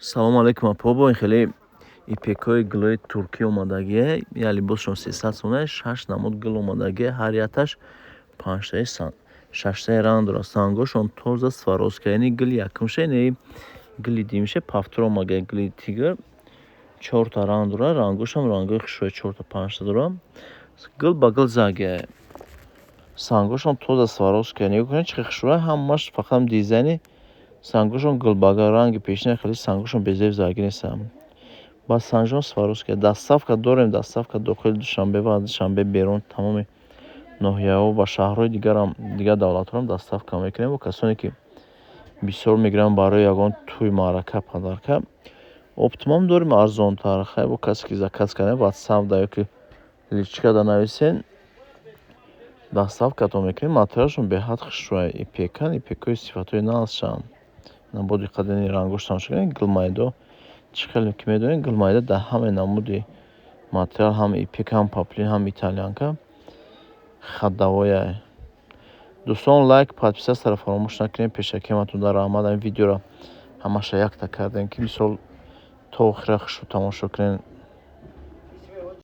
салом алейкум апо, ин хеле ипекои гулои туркӣ омадагие. Я либосшон 300 сомона 6 намуд гул омадагие. Ҳар якташ 6 ранг дорад. Сангошон тоза сваровская. Яъне гули якумша, яъне гули димиша пафтур омадагие. Гули тигр 4 ранг дорад. Рангошам рангои хушрӯи 4-5 дорад. Гул ба гул загия. Сангошон тоза сваровская. Нигоҳ кунед чӣ хушрӯ, ҳамаш фақат дизайни сангошон гулбага ранги пешина хеле сангошон безев заги нестам. Ба санжон сваровская. Дастсафка дорем. Дастсафка дохили Душанбе ва Душанбе берун тамоми ноҳияҳо ва шаҳрҳои дигарам дигар давлатҳоам дастсафка мекунем. Бо касоне ки бисёр мегиранд барои ягон тӯй маърака падарка. Оптимам дорем арзонтар. Хай бо касе ки заказ кардем ватсапда ёки личкада нависен дастсафкатон мекунем. Материалшон беҳад хушрӯ. Ипекан ипекои сифатҳои наздшан. Бо диққат рангошон шуд. Гулмайдо чӣ хеле ки медонед, гулмайда дар ҳама намуди материал, ҳам ипек, ҳам поплин, ҳам итальянка хаддавоя. Дӯстон, лайк, подписатсияро фаромӯш накунед. Пешакӣ ҳаматон дар раҳмат. Ин видеоро ҳамаша якта кардем ки мисол то охира хушрӯ тамошо кунед.